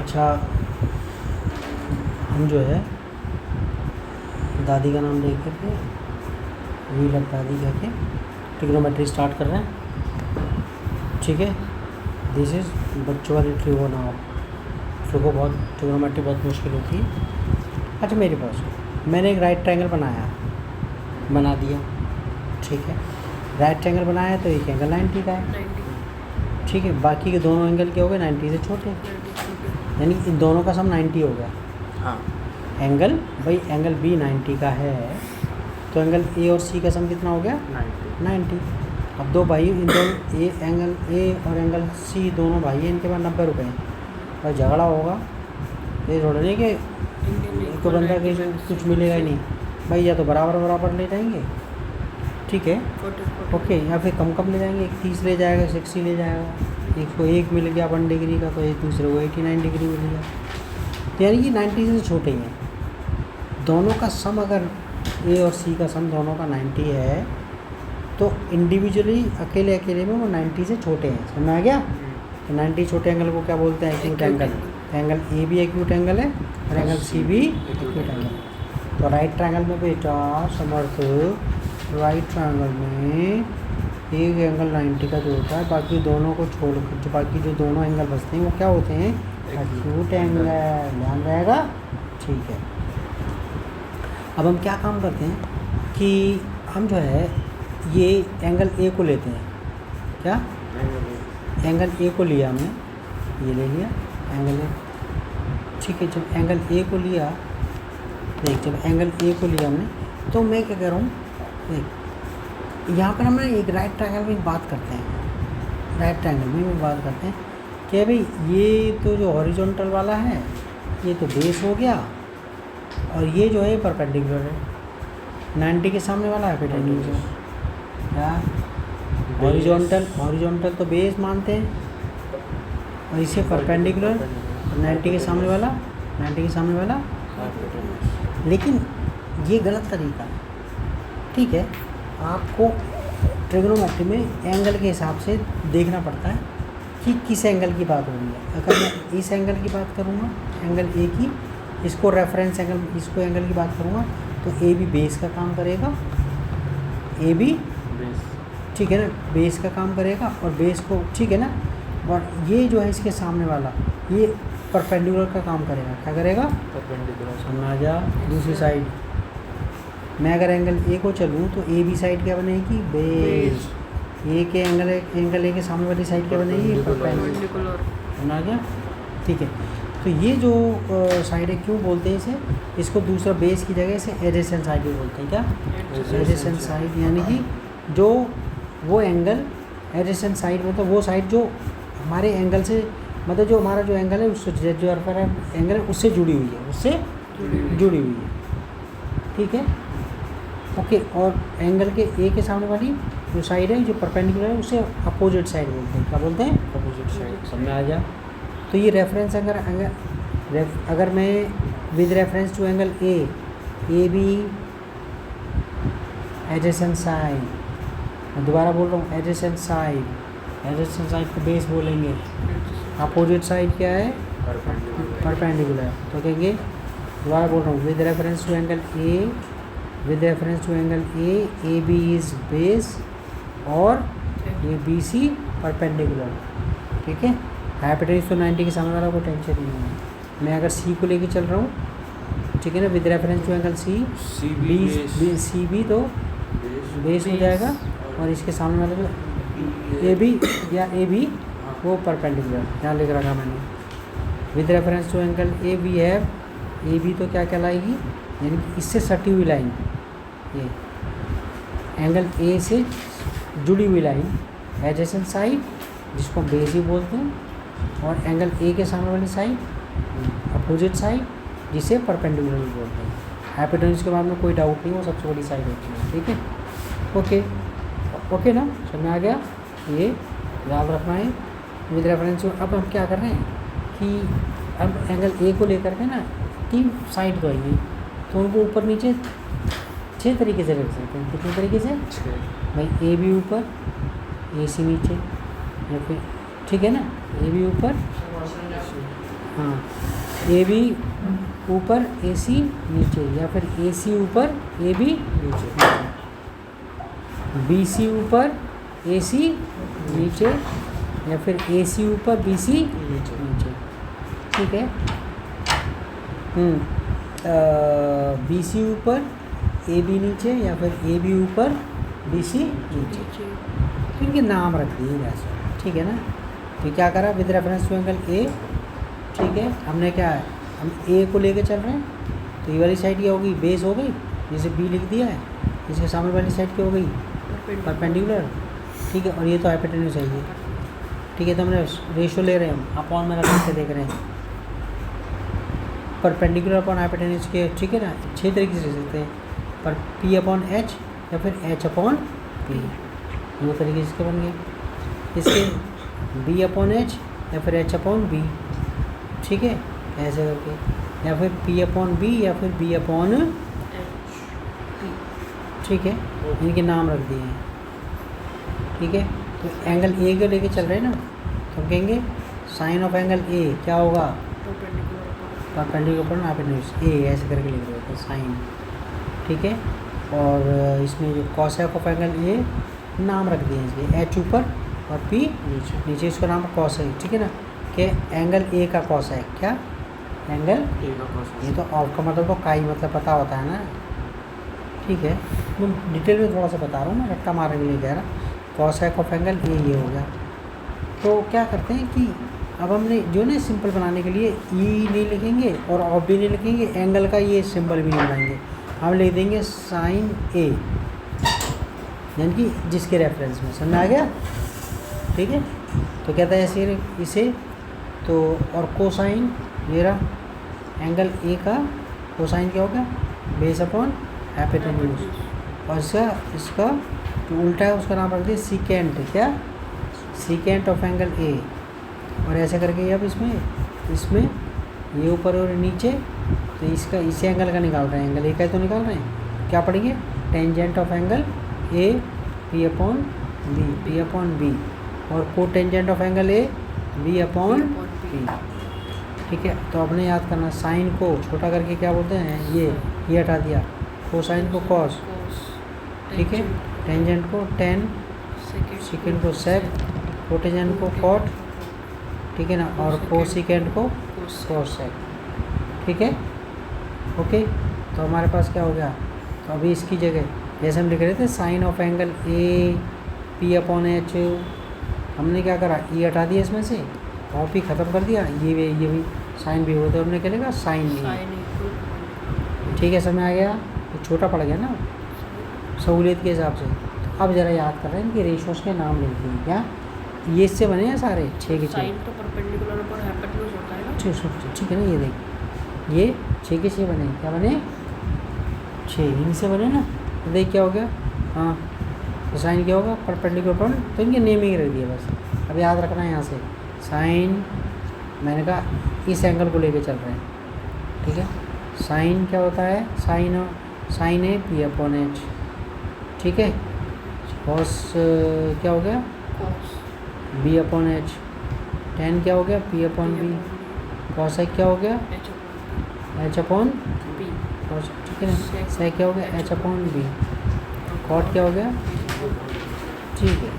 अच्छा, हम जो है दादी का नाम लेकर के व्हील ऑफ दादी कह के ट्रिग्नोमेट्री स्टार्ट कर रहे हैं। ठीक है, दिस इज़ बच्चों वाली ट्रिगो नाउ। ट्रिगो बहुत ट्रिग्नोमेट्री बहुत मुश्किल होती है। अच्छा, मेरे पास मैंने एक राइट ट्रायंगल बना दिया। ठीक है, राइट ट्रायंगल बनाया तो एक एंगल 90 का है। ठीक है, बाकी के दोनों एंगल क्या हो गए 90 से छोटे, यानी इन दोनों का सम 90 हो गया। हाँ, एंगल एंगल बी 90 का है तो एंगल ए और सी का सम कितना हो गया 90। अब दो भाई इन दोनों एंगल ए और एंगल सी दोनों भाई हैं, इनके पास 90 रुपये हैं और झगड़ा होगा। ये थोड़ा नहीं कि एक को बंदा के कुछ मिलेगा ही नहीं भाई, या तो बराबर ले जाएंगे। ठीक है, ओके, या फिर कम ले जाएंगे, एक 30 ले जाएगा, 60 ले जाएगा। एक को एक मिल गया 1 डिग्री का तो एक दूसरे को 89 डिग्री मिल गया। तो यानी कि 90 से छोटे ही हैं दोनों का सम। अगर ए और सी का सम दोनों का 90 है तो इंडिविजुअली अकेले में वो 90 से छोटे हैं। समझ में आ गया? तो 90 छोटे एंगल को क्या बोलते हैं? Acute angle. एंगल ए भी एक्यूट एंगल है और एंगल सी भी एक्यूट एंगल है। तो राइट ट्रायंगल में बेटा समर्थ, राइट ट्रायंगल में एक एंगल 90 का जो होता है, बाकी दोनों को छोड़ जो बाकी जो दोनों एंगल बचते हैं वो क्या होते हैं? Acute angle. ध्यान रहेगा? ठीक है। अब हम क्या काम करते हैं कि हम जो है ये एंगल ए को लेते हैं। क्या? एंगल ए को लिया हमने, ये ले लिया एंगल ए। ठीक है, जब एंगल ए को लिया, देख जब एंगल ए को लिया हमने तो मैं क्या कर रहा हूँ, देख यहाँ पर हम एक राइट ट्रायंगल में बात करते हैं। राइट ट्रायंगल में बात करते हैं कि भाई ये तो जो हॉरिजॉन्टल वाला है ये तो बेस हो गया और ये जो है परपेंडिकुलर है। 90 के सामने वाला है परपेंडिकुलर। क्या? हॉरिजॉन्टल तो बेस मानते हैं और इसे परपेंडिकुलर 90 के सामने वाला। लेकिन ये गलत तरीका है। ठीक है, आपको ट्रिग्नोमेट्री में एंगल के हिसाब से देखना पड़ता है कि किस एंगल की बात हो रही है। अगर मैं इस एंगल की बात करूँगा, एंगल ए की, इसको रेफरेंस एंगल, इसको एंगल की बात करूँगा तो ए भी बेस का काम करेगा। ए भी बेस, ठीक है ना, बेस का काम करेगा और बेस को, ठीक है ना। और ये जो है इसके सामने वाला ये परपेंडिकुलर का काम करेगा। क्या करेगा? परपेंडिकुलर। समझ जा। दूसरी साइड मैं अगर एंगल ए को चलूँ तो ए बी साइड क्या बनेगी? बेस। ए के एंगल ए के सामने वाली साइड क्या बनेगी? परपेंडिकुलर। समझ गया? ठीक है, तो ये जो साइड है क्यों बोलते हैं इसे? इसको दूसरा बेस की जगह से एडजेसेंट साइड भी बोलते हैं। क्या? एडजेसेंट साइड, यानी कि जो वो एंगल एडजेसेंट साइड मतलब वो साइड जो हमारे एंगल से, मतलब जो हमारा जो एंगल है उससे जो एंगल है उससे जुड़ी हुई है, ठीक है, ओके। और एंगल के ए के सामने वाली जो साइड है जो परपेंडिकुलर है उसे अपोजिट साइड बोलते हैं। क्या बोलते हैं? Opposite side. समझ में आ जा? तो ये रेफरेंस अगर मैं with reference to angle A B adjacent side, मैं दोबारा बोल रहा हूँ, एडजेसेंट साइड को बेस बोलेंगे। अपोजिट साइड क्या है? परपेंडिकुलर। तो कहेंगे, दोबारा बोल रहा हूँ, with reference to angle A B is base और ये बी सी परपेंडिकुलर। ठीक है, हाइपोटेन्यूज तो 90 के सामने वाला को टेंशन नहीं है। मैं अगर सी को लेके चल रहा हूँ, ठीक है ना, with reference to angle C B तो बेस हो जाएगा और इसके सामने वाला जो ए बी वो परपेंडिकुलर। यहाँ लिख रखा मैंने, with reference to angle A B तो क्या कहलाएगी? यानी कि इससे सटी हुई लाइन, ये एंगल ए से जुड़ी हुई लाइन एडजेसेंट साइड जिसको बेस ही बोलते हैं, और एंगल ए के सामने वाली साइड अपोजिट साइड जिसे परपेंडिकुलर भी बोलते हैं। हाइपोटेन्यूज के बारे में कोई डाउट नहीं, वो सबसे बड़ी साइड होती है। ठीक है, ओके ना, समझ में आ गया? ये याद रखना है विद रेफरेंस। अब हम क्या कर रहे हैं कि अब एंगल ए को लेकर के ना 3 साइड तो आएंगी, तो उनको ऊपर नीचे 6 तरीके से रख सकते हैं। कितने तरीके से? 6। भाई ए भी ऊपर, ए सी नीचे, या फिर ठीक है ना, ए भी ऊपर हाँ, ए बी ऊपर ए सी नीचे, या फिर ए सी ऊपर ए बी नीचे, बी सी ऊपर ए सी नीचे, या फिर ए सी ऊपर बी सी नीचे। ठीक है। बी सी ऊपर ए बी नीचे, या फिर ए बी ऊपर बी सी नीचे। तो इनके नाम रख दिए वैसे। ठीक है ना। तो क्या करा, with reference to angle A. ठीक है, हमने क्या है, हम ए को लेके चल रहे हैं, तो ये वाली साइड क्या होगी, बेस हो गई, जैसे बी लिख दिया है, इसके सामने वाली साइड क्या हो गई, परपेंडिकुलर। ठीक है, और ये तो हाइपोटेन्यूज है ये। ठीक है, तो हमने रेशो ले रहे हैं, हम अपॉन में रख के देख रहे हैं, परपेंडिकुलर अपॉन हाइपोटेन्यूज के। ठीक है ना, 6 तरीके से सकते हैं, पर पी अपॉन एच या फिर एच अपॉन पी, 2 तरीके इसके बन गए। इसके बी अपॉन एच या फिर एच अपॉन बी। ठीक है, ऐसे करके, या फिर पी अपॉन बी या फिर बी अपॉन एच। ठीक है, इनके नाम रख दिए हैं। ठीक है, तो एंगल ए को लेके चल रहे हैं ना, तो हम कहेंगे साइन ऑफ एंगल ए क्या होगा, परपेंडिकुलर अपॉन हाइपोटेन्यूज ए, ऐसे करके लिख रहे हैं साइन। ठीक है, और इसमें जो कॉसेक ऑफ एंगल ए नाम रख दिए हैं इसके, एच ऊपर और पी नीचे, इसका नाम कॉसेक। ठीक है ना, कि एंगल ए का कॉसेक, क्या एंगल ए का कॉसेक, ये तो ऑफ का मतलब तो काई मतलब पता होता है ना। ठीक है, मैं डिटेल में थोड़ा सा बता रहा हूँ, मैं रट्टा मारने के लिए कह रहा, कॉसेक ऑफ एंगल ये हो गया। तो क्या करते हैं कि अब हमने जो ना सिंपल बनाने के लिए ई नहीं लिखेंगे और ऑफ भी नहीं लिखेंगे, एंगल का ये सिंबल भी नहीं बनाएंगे, हम लिख देंगे साइन ए, यानी कि जिसके रेफरेंस में, समझ आ गया। ठीक है, तो कहता है ऐसे इसे, तो और कोसाइन मेरा एंगल ए का कोसाइन क्या होगा, बेस अपॉन हाइपोटेन्यूज, और इसका जो उल्टा है उसका नाम रख दिया सीकेंट, क्या सीकेंट ऑफ एंगल ए। और ऐसे करके अब इसमें ये ऊपर और नीचे, तो इसका इसी एंगल का निकाल रहे हैं, एंगल ए का तो निकाल रहे हैं, क्या पढ़ेंगे, tangent of angle A P upon B, और cotangent of angle A B upon P. ठीक है, तो अपने याद करना, साइन को छोटा करके क्या बोलते हैं, ये हटा दिया, कोसाइन को कॉस। ठीक है, टेंजेंट को टेन, सेकेंड को सेक, कोटेजेंट को कॉट। ठीक है ना, और कोसिकेंट को कोसेक। ठीक है, ओके। तो हमारे पास क्या हो गया, तो अभी इसकी जगह जैसे हम लिख रहे थे sine of angle A P upon H, हमने क्या करा, ई हटा दिया इसमें से, और पी ख़त्म कर दिया, ये भी साइन भी हो, तो हमने क्या लिखा, साइन ए। ठीक है, समझ आ गया, ये छोटा पड़ गया ना सहूलियत के हिसाब से। तो अब ज़रा याद कर रहे हैं कि रेशोस के नाम लिखते हैं, क्या ये इससे बने हैं सारे 6 के 6, साइन तो परपेंडिकुलर पर हाइपोटेन्यूज होता है ना। ठीक है ना, ये देख, ये 6 के 6 बने, क्या बने, 6 इनसे बने ना। तो देख क्या हो गया, हाँ, तो साइन क्या होगा, परपेंडिकुलर पर, तो इनके नेमिंग रख दिया बस। अब याद रखना है यहाँ से, साइन मैंने कहा इस एंगल को लेके चल रहे हैं। ठीक है, साइन क्या होता है, sine A P upon H. ठीक है, कॉस क्या हो गया, बी अपॉन एच, टेन क्या हो गया, पी अपॉन बी, कॉसेक क्या हो गया, एच अपॉन बी। ठीक है ना, सेक क्या हो गया, एच अपॉन बी, कॉट क्या हो गया। ठीक है,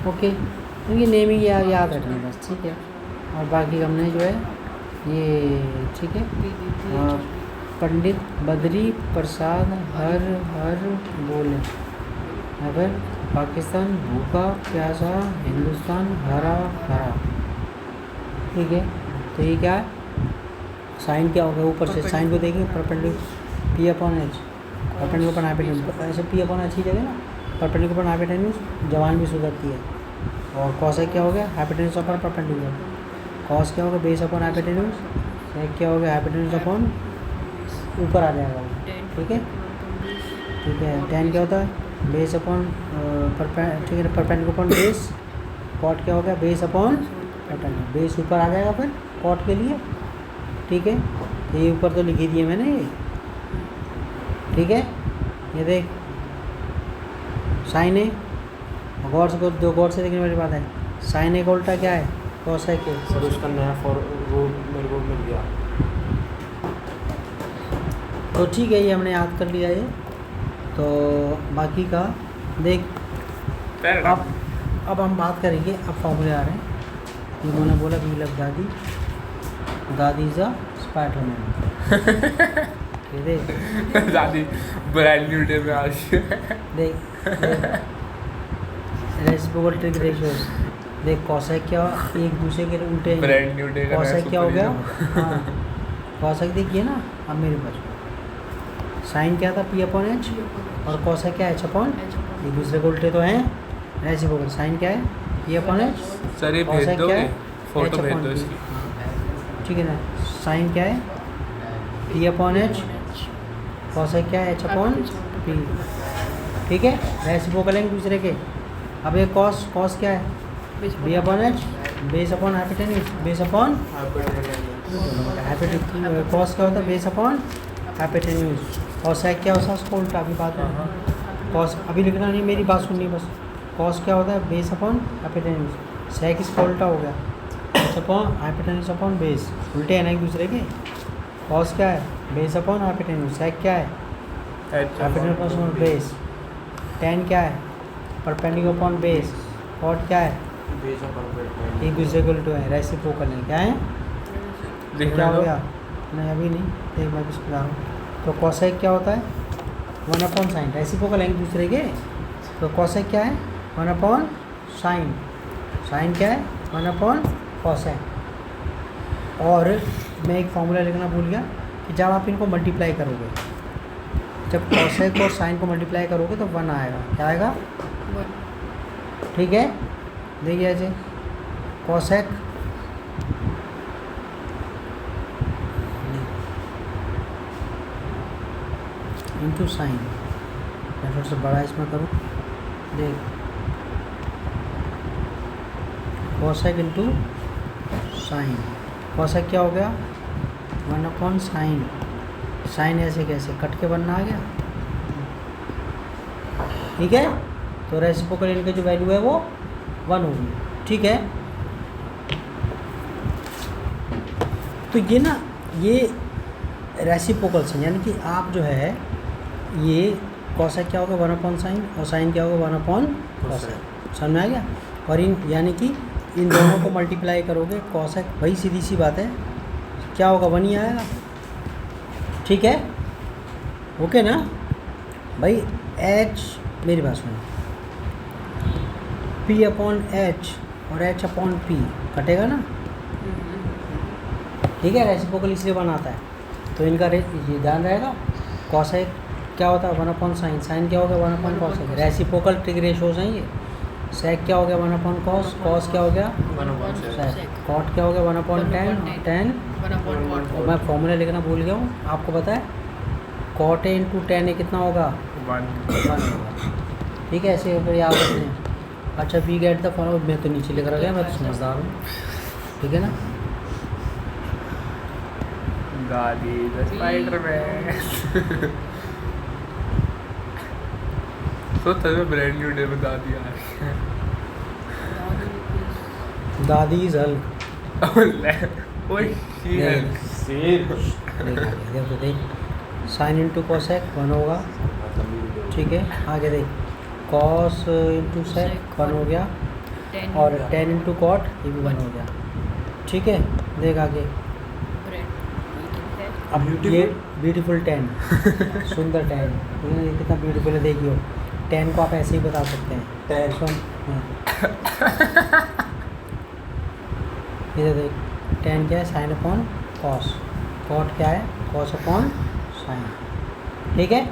ओके, इनकी नेमिंग याद रखनी है बस। ठीक है, और बाकी हमने जो है ये, ठीक है, पंडित बद्री प्रसाद हर बोले, अगर पाकिस्तान भूखा प्यासा, हिंदुस्तान हरा भरा। ठीक है, तो ये क्या है, साइन क्या होगा, ऊपर से साइन को देखेंगे, perpendicular P upon H, perpendicular upon hypotenuse, ऐसे पी अपॉन एच ही जगह ना, परपेंडिकुलर अपॉन हाइपोटेन्यूज जवान भी सुधरती है। और कॉसेक क्या हो गया, हाइपोटेन्यूज अपॉन परपेंडिकुलर, कॉस क्या होगा, बेस अपॉन हाइपोटेन्यूज, सेक क्या हो गया, हाइपोटेन्यूज अपॉन ऊपर आ जाएगा वो। ठीक है, टेन क्या होता है, बेस अपॉन ठीक है, परपेंडिकुलर अपॉन बेस, कॉट क्या हो गया, बेस अपॉन परपेंडिकुलर, बेस ऊपर आ जाएगा फिर कॉट के लिए। ठीक है, ये ऊपर तो लिखी दिए मैंने ये। ठीक है, ये देख साइन ए, गौर से देखने वाली बात है, साइन ए का उल्टा क्या है, कॉसेक ए। सर उसका नया फॉर वो मेरे को तो ठीक है, ये हमने याद कर लिया ये। तो बाकी का देख, अब हम बात करेंगे, अब फॉर्मूले आ रहे हैं। उन्होंने बोला वी लव दादी, दादी इज अ स्पाइडरमैन। देख दादी ब्रांड न्यू डे में आज देख रेसिप्रोकल ट्रिक रेशियोज देख, कॉसेक क्या एक दूसरे के उल्टे, ब्रांड न्यू डे का कॉसेक क्या हो गया, हाँ कॉसेक देखिए ना, अब मेरे पास साइन क्या था p/h और कॉसेक क्या h अपॉन, एक दूसरे को उल्टे तो हैं, रेसिप्रोकल साइन क्या है p/h, सर ये भेज कॉसेक क्या दोगे है फोटो h भेज अपॉन दो p। इसकी। ठीक है ना, साइन क्या है p/h, कॉसेक क्या है h अपॉन p। ठीक है, रेसिप्रोकल है एक दूसरे के। अब ये कॉस क्या है b/h, base upon hypotenuse, base upon hypotenuse, cos क्या होता है बेस अपॉन हाइपोटेन्यूज, और सेक क्या होता है उसको उल्टा, अभी बात है कॉस, अभी लिखना नहीं, मेरी बात सुननी बस। कॉस क्या होता है बेस अपॉन हाइपोटेन्यूज, सेक इसका उल्टा हो गया, base upon hypotenuse upon base, उल्टे हैं ना एक दूसरे के। कॉस क्या है बेस अपॉन हाइपोटेन्यूज, सेक क्या है हाइपोटेन्यूज अपॉन बेस, टेन क्या है परपेंडिकुलर अपॉन बेस, कॉट क्या है एक दूसरे को उल्टे हैं, रेसिप्रोकल है, क्या है क्या हो गया, नहीं अभी नहीं, देख मैं कुछ बता रहा हूँ। तो कॉसेक क्या होता है 1 साइन, रेसिप्रोकल है एक दूसरे के। तो कॉसेक क्या है 1 साइन, साइन क्या है 1 कॉसेक। और मैं एक फॉर्मूला लिखना भूल गया कि जब आप इनको मल्टीप्लाई करोगे, जब कॉसेक और साइन को मल्टीप्लाई करोगे तो 1 आएगा, क्या आएगा, ठीक है। देखिए ऐसे कॉसेक इंटू साइन, मैं थोड़ा सा बड़ा इसमें करूँ, देख कॉसेक इंटू साइन, कॉसेक क्या हो गया 1 साइन, साइन ऐसे कैसे कट के बनना आ गया, ठीक है। तो रेसिप्रोकल इनका जो वैल्यू है वो 1 होगी, ठीक है। तो ये ना, ये रेसिप्रोकल से, यानी कि आप जो है ये कॉसेक क्या होगा 1 साइन, और साइन क्या होगा 1 कॉसेक, समझ में आ गया। और इन यानी कि इन दोनों को मल्टीप्लाई करोगे, कॉसेक भाई सीधी सी बात है क्या होगा 1 ही आएगा, ठीक है, ओके ना भाई। h मेरी बात सुनो, p/h और h/p कटेगा ना, ठीक है, रेसिप्रोकल इसलिए बनाता है। तो इनका ये ध्यान रहेगा, कॉसेक क्या होता है 1 साइन, साइन क्या हो गया 1 कॉसेक, रेसिप्रोकल ट्रिक रेशियोज हैं ये। सेक क्या हो गया 1 कॉस, कॉस क्या हो गया 1 सेक, कॉट क्या हो गया 1/10, 10 और मैं फॉर्मूला लिखना भूल गया हूँ, आपको पता है कॉट ए इंटू 10 ए कितना होगा 1 होगा, ठीक है, ऐसे होकर याद रखते हैं। अच्छा वी गेट द फॉर्मूला, मैं तो नीचे लिख रहा गया, मैं तो समझदार हूँ, ठीक है ना। दादी द स्पाइडरमैन तो तब ब्रांड न्यू डे में दादी आ रही है। दादी इज हल्क, ओए देखो देख, साइन इंटू कॉसेक 1 होगा, ठीक है। आगे देख कॉस इंटू सेक 1 हो गया, और 10 इंटू कॉट ये भी 1 हो गया, ठीक है। देख आगे, अब ये ब्यूटीफुल 10 सुंदर 10, ये कितना ब्यूटीफुल है, देखियो 10 को आप ऐसे ही बता सकते हैं 10 सुन, इधर देख 10 क्या है साइन अपॉन कॉस, कॉट क्या है कॉस अपॉन साइन, ठीक है।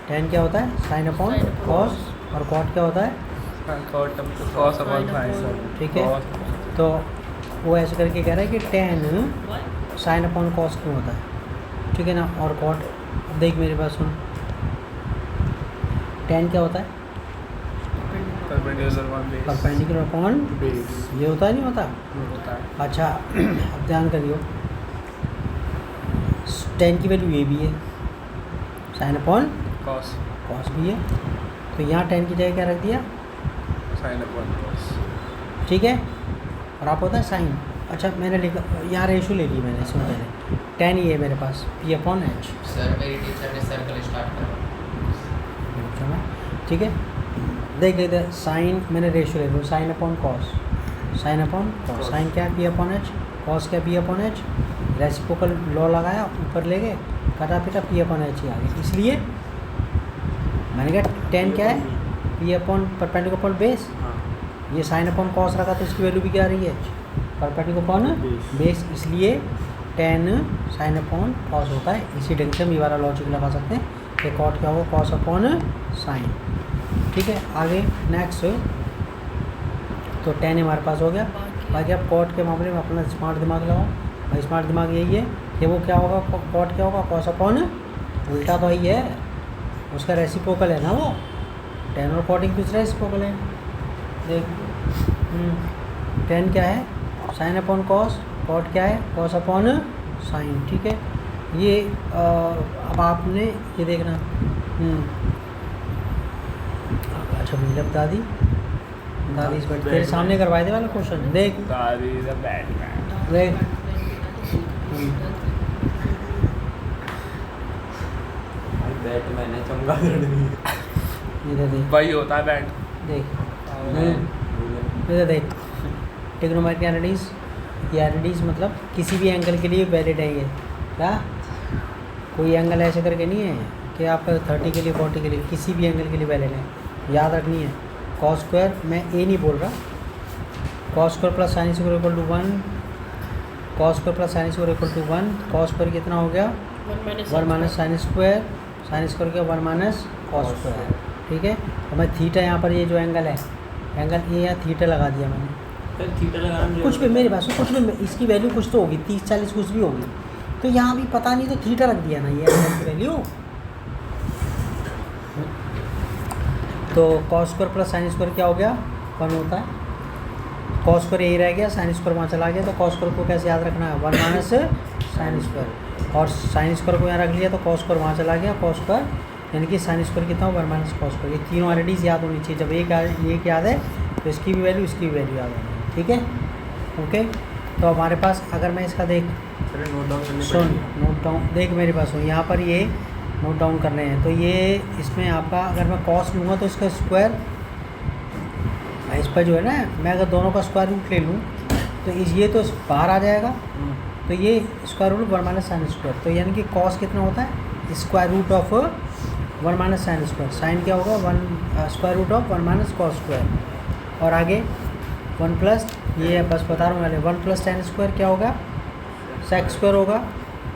10 क्या होता है साइन अपॉन कॉस, और कॉट क्या होता है कॉस अपॉन साइन, ठीक है। तो वो ऐसे करके कह रहा है कि 10 साइन अपॉन कॉस क्यों होता है, ठीक है ना। और कॉट, देख मेरी बात सुन, 10 क्या होता है परपेंडिकुलर अपॉन ये होता है नहीं होता, अच्छा अब ध्यान करियो 10 की वैल्यू ये भी है, साइन अपॉन कॉस कॉस भी है, तो यहाँ 10 की जगह क्या रख दिया साइन अपॉन कॉस, ठीक है। और आप होता है साइन, अच्छा मैंने लिखा यहाँ रेशो ले ली मैंने, इसमें पहले tan ये है मेरे पास P/H। सर मेरी टीचर ने सर्कल स्टार्ट करा। ठीक है, देख लेते साइन, मैंने रेशो ले लूँ sine upon cos, sine upon cos, sine क्या है P/H, कॉस क्या P/H, रेसिप्रोकल लॉ लगाया ऊपर ले गए, कटा पिटा P/H ही आ गया। इसलिए मैंने कहा tan क्या है P/परपेंडिकुलर अपॉन बेस, ये साइन अपॉन कॉस रखा तो इसकी वैल्यू भी क्या आ रही है परपेंडिकुलर अपॉन बेस, इसलिए tan साइन अपॉन कॉस होता है। इसी ढंग से हम ये वाला लॉजिक लगा सकते हैं कि कॉट क्या होगा कॉस अपॉन साइन। ठीक है, आगे नेक्स्ट तो tan हमारे पास हो गया। बाकी आप कॉट के मामले में अपना स्मार्ट दिमाग लगाओ भाई, स्मार्ट दिमाग यही है कि वो क्या होगा कॉट क्या होगा कॉस अपॉन, उल्टा तो यही है, उसका रेसिप्रोकल है ना वो, tan और कॉटिंग दूसरा रेसिप्रोकल है। देख tan क्या है साइन अपॉन कॉस, कॉट क्या है कॉस अपॉन साइन। ठीक है, ये अब आपने ये देखना अच्छा मुझे बता दी दादी इस बार तेरे सामने करवाए थे वाला क्वेश्चन, देख दादी इज अ बैटमैन। देख बैटमैन है, चमगादड़ नहीं। इधर देख, वही होता है बैट। देख इधर देख, ट्रिग्नोमेट्रिक एनालिसिस, ये एनालिसिस मतलब किसी भी एंगल के लिए वैलिड है ये, क्या कोई एंगल ऐसे करके नहीं है कि आप 30 के लिए 40 के लिए, किसी भी एंगल के लिए वैलिड है, याद रखनी है। कॉस स्क्वायर मैं ए नहीं बोल रहा, cos square plus sine square equal to 1, cos square plus sine square equal to 1, cos square कितना हो गया 1 minus sine square, sine square क्या 1 माइनस कॉस स्क्वायर। ठीक है, और मैं थीटा यहाँ पर ये जो एंगल है एंगल ए या थीटा लगा दिया मैंने, थीटा लगाना कुछ भी मेरे पास कुछ भी इसकी वैल्यू कुछ तो होगी 30-40 कुछ भी होगी, तो यहाँ भी पता नहीं तो थीटा रख दिया ना ये एंगल की वैल्यू। तो cos square plus sine square क्या हो गया 1 होता है, कॉस स्क्वायर यही रह गया, साइन स्क्वायर वहाँ चला गया, तो कॉस स्क्वायर को कैसे याद रखना है 1 माइनस साइन स्क्वायर, और साइन स्क्वायर को यहाँ रख लिया तो कॉस स्क्वायर वहाँ चला गया, कॉस स्क्वायर यानी कि साइन स्क्वायर कितना हो 1 माइनस कॉस स्क्वायर। ये तीनों ऑलरेडीज याद होनी चाहिए, जब एक याद है तो इसकी भी वैल्यू इसकी भी वैल्यू याद होनी है। ठीक है, ओके, तो हमारे पास अगर मैं इसका देख नोट डाउन सुन नोट डाउन देख मेरे पास हूँ यहाँ पर ये नोट डाउन करने हैं, तो ये इसमें आपका अगर मैं कॉस लूँगा तो इसका स्क्वायर इस पर जो है ना, मैं अगर दोनों का स्क्वायर रूट ले लूँ तो ये तो बाहर आ जाएगा, तो ये square root 1 minus sine square, तो यानी कि कॉस कितना होता है square root of 1 minus sine square, sine क्या होगा 1 square root of 1 minus cos square, और आगे 1 प्लस ये बस बता रहा हूँ मैंने 1 प्लस tan स्क्वायर क्या होगा सेक स्क्वायर होगा,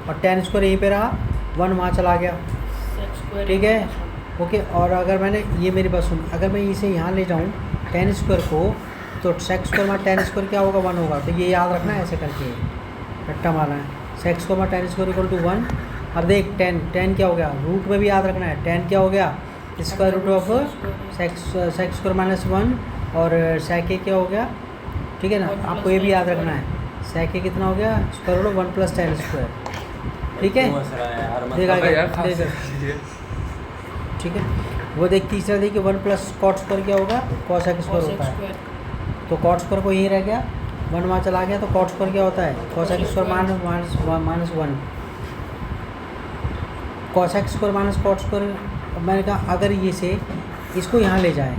और tan स्क्वायर यहीं पे रहा 1 वहाँ चला गया। ठीक है, ओके, और अगर मैंने ये मेरी बात सुन, अगर मैं इसे यहाँ ले जाऊँ tan स्क्वायर को, तो सेक स्क्वायर में tan स्क्वायर क्या होगा 1 होगा, तो ये याद रखना है ऐसे करके रट्टा मारना है, सेक स्क्वायर में tan स्क्वायर इक्वल टू 1। अब देख tan क्या हो गया, रूट में भी याद रखना है, tan क्या हो गया square root of sec square minus 1, और सेक ए क्या हो गया, ठीक है ना, आपको ये भी याद रखना है सेक ए कितना हो गया square root of 1 plus tan square. ठीक है, देखा ठीक है, वो देख तीसरा देखिए 1 प्लस कॉट स्क्वायर क्या होगा कॉस एक्स स्क्वायर होता है, तो कॉट स्क्वायर को यही रह गया 1 वहाँ चला गया, तो कॉट स्क्वायर क्या होता है cos x square minus 1, cos x square minus cot square. मैंने कहा अगर ये से इसको यहाँ ले जाए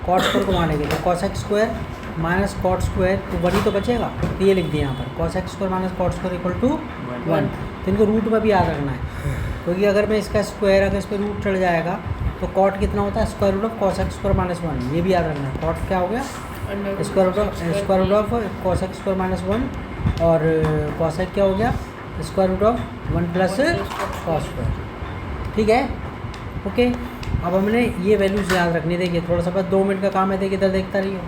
कॉट स्क्वायर को वहाँ ले गए, तो cos x square minus cot square तो 1 ही तो बचेगा, तो ये लिख दिया यहाँ पर cos x square minus cot square equal to 1, तो इनको रूट में भी याद रखना है, क्योंकि अगर मैं इसका स्क्वायर अगर इस पर रूट चढ़ जाएगा तो कॉट कितना होता है square root of cos x square minus 1, ये भी याद रखना है, कॉट क्या हो गया square root of cos x square minus 1, और कॉस एक्स क्या हो गया square root of 1 plus cos square. ठीक है, ओके, अब हमने ये वैल्यूज याद रखनी, देखिए थोड़ा सा बस 2 मिनट का काम है, देखिए इधर देखता रहिए,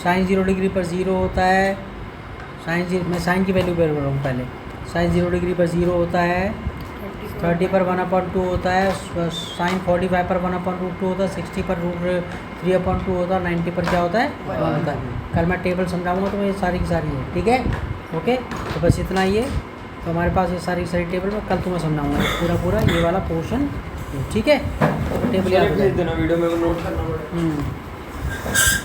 साइन 0 डिग्री पर 0 होता है, मैं साइन की वैल्यू बोल रहा हूँ पहले, साइन 0 डिग्री पर 0 होता है, 30 पर 1/2 होता है, साइन 45 पर 1/√2 होता है, 60 पर √3/2 होता है, 90 पर क्या होता है 1 होता है। कल मैं टेबल समझाऊंगा तो ये सारी की सारी है, ठीक है, ओके, तो बस इतना ही है, तो हमारे पास ये सारी टेबल में कल तुम्हें समझाऊंगा पूरा ये वाला पोर्शन, ठीक है, तो टेबल याद वीडियो में नोट करना पड़ेगा।